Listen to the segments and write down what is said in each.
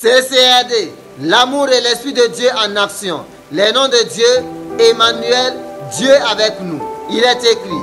CCAD, l'amour et l'Esprit de Dieu en action. Les noms de Dieu, Emmanuel, Dieu avec nous. Il est écrit,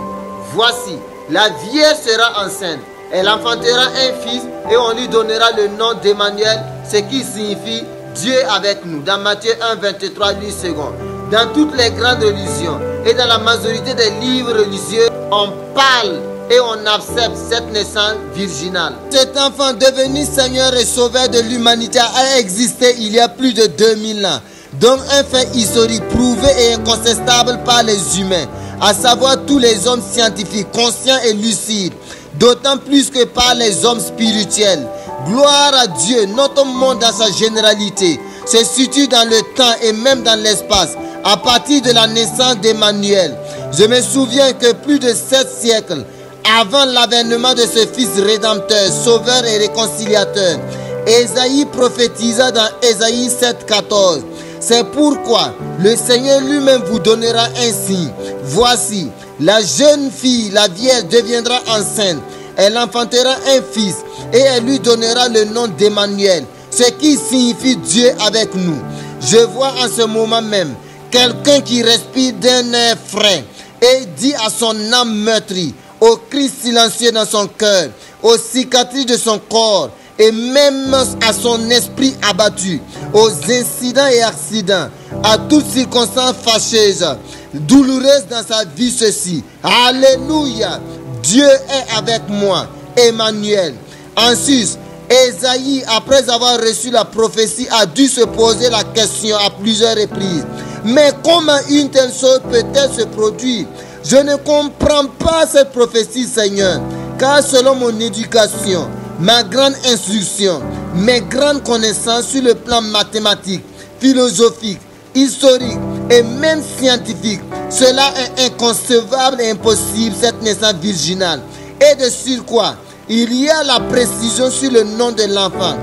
voici, la Vierge sera enceinte. Elle enfantera un fils et on lui donnera le nom d'Emmanuel, ce qui signifie Dieu avec nous. Dans Matthieu 1, 23, 8 secondes. Dans toutes les grandes religions et dans la majorité des livres religieux, on parle et on accepte cette naissance virginale. Cet enfant devenu Seigneur et Sauveur de l'humanité a existé il y a plus de 2000 ans. Donc un fait historique prouvé et incontestable par les humains, à savoir tous les hommes scientifiques, conscients et lucides, d'autant plus que par les hommes spirituels. Gloire à Dieu, notre monde dans sa généralité se situe dans le temps et même dans l'espace, à partir de la naissance d'Emmanuel. Je me souviens que plus de 7 siècles avant l'avènement de ce Fils rédempteur, sauveur et réconciliateur, Ésaïe prophétisa dans Ésaïe 7,14. C'est pourquoi le Seigneur lui-même vous donnera un signe. Voici, la jeune fille, la Vierge, deviendra enceinte. Elle enfantera un fils et elle lui donnera le nom d'Emmanuel, ce qui signifie Dieu avec nous. Je vois en ce moment même quelqu'un qui respire d'un air frais et dit à son âme meurtrie, aux cris silencieux dans son cœur, aux cicatrices de son corps et même à son esprit abattu, aux incidents et accidents, à toutes circonstances fâcheuses, douloureuses dans sa vie, ceci. Alléluia! Dieu est avec moi, Emmanuel. Ensuite, Ésaïe, après avoir reçu la prophétie, a dû se poser la question à plusieurs reprises. Mais comment une telle chose peut-elle se produire? Je ne comprends pas cette prophétie, Seigneur, car selon mon éducation, ma grande instruction, mes grandes connaissances sur le plan mathématique, philosophique, historique et même scientifique, cela est inconcevable et impossible, cette naissance virginale. Et de surcroît, il y a la précision sur le nom de l'enfant,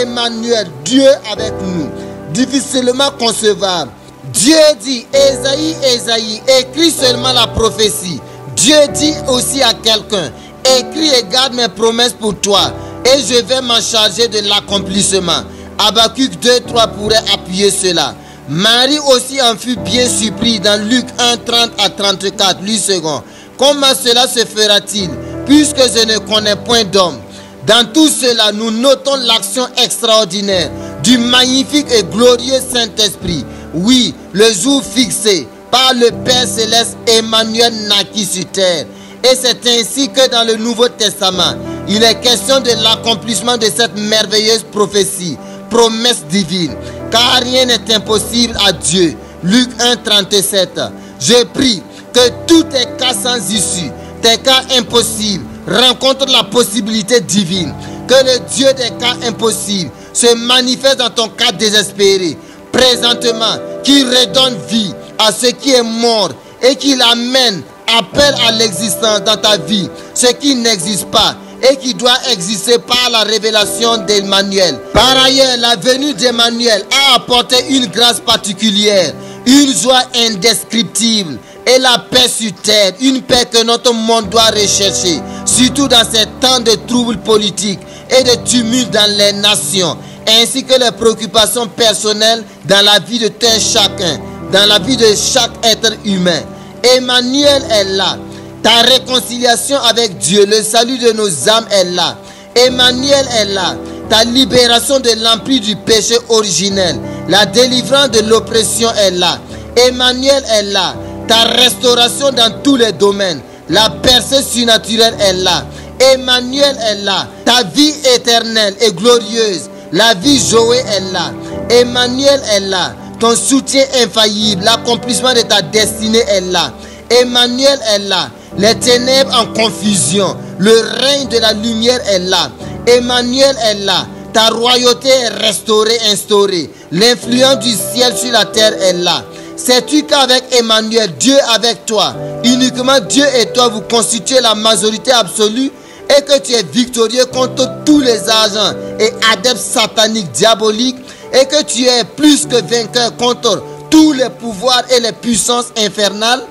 Emmanuel, Dieu avec nous, difficilement concevable. Dieu dit, Ésaïe, Ésaïe, écris seulement la prophétie. Dieu dit aussi à quelqu'un, écris et garde mes promesses pour toi, et je vais m'en charger de l'accomplissement. Habakkuk 2:3 pourrait appuyer cela. Marie aussi en fut bien surpris dans Luc 1, 30 à 34, 8 secondes. Comment cela se fera-t-il, puisque je ne connais point d'homme? Dans tout cela, nous notons l'action extraordinaire du magnifique et glorieux Saint-Esprit. Oui, le jour fixé par le Père Céleste, Emmanuel naquit sur terre. Et c'est ainsi que dans le Nouveau Testament, il est question de l'accomplissement de cette merveilleuse prophétie, promesse divine. Car rien n'est impossible à Dieu. Luc 1, 37. Je prie que tous tes cas sans issue, tes cas impossibles, rencontrent la possibilité divine. Que le Dieu des cas impossibles se manifeste dans ton cas désespéré. Présentement, qu'il redonne vie à ce qui est mort et qu'il appelle à l'existence dans ta vie ce qui n'existe pas et qui doit exister par la révélation d'Emmanuel. Par ailleurs, la venue d'Emmanuel a apporté une grâce particulière, une joie indescriptible et la paix sur terre, une paix que notre monde doit rechercher, surtout dans ces temps de troubles politiques et de tumulte dans les nations, ainsi que les préoccupations personnelles dans la vie de tout chacun, dans la vie de chaque être humain. Emmanuel est là. Ta réconciliation avec Dieu, le salut de nos âmes est là. Emmanuel est là. Ta libération de l'empire du péché originel, la délivrance de l'oppression est là. Emmanuel est là. Ta restauration dans tous les domaines, la percée surnaturelle est là. Emmanuel est là. Ta vie éternelle et glorieuse, la vie Joé est là. Emmanuel est là. Ton soutien infaillible, l'accomplissement de ta destinée est là. Emmanuel est là. Les ténèbres en confusion, le règne de la lumière est là. Emmanuel est là. Ta royauté est restaurée, instaurée. L'influence du ciel sur la terre est là. Sais-tu qu'avec Emmanuel, Dieu avec toi, uniquement Dieu et toi, vous constituez la majorité absolue et que tu es victorieux contre tous les agents et adeptes sataniques, diaboliques, et que tu es plus que vainqueur contre tous les pouvoirs et les puissances infernales?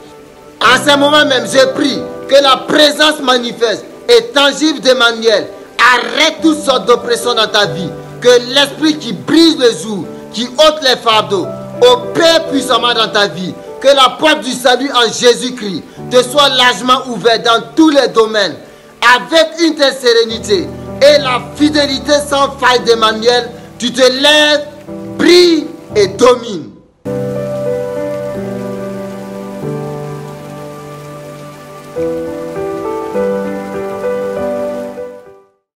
À ce moment même, je prie que la présence manifeste et tangible d'Emmanuel arrête toutes sortes d'oppressions dans ta vie. Que l'Esprit qui brise le joug, qui ôte les fardeaux, opère puissamment dans ta vie. Que la porte du salut en Jésus-Christ te soit largement ouverte dans tous les domaines. Avec une telle sérénité et la fidélité sans faille d'Emmanuel, tu te lèves, brilles et domines.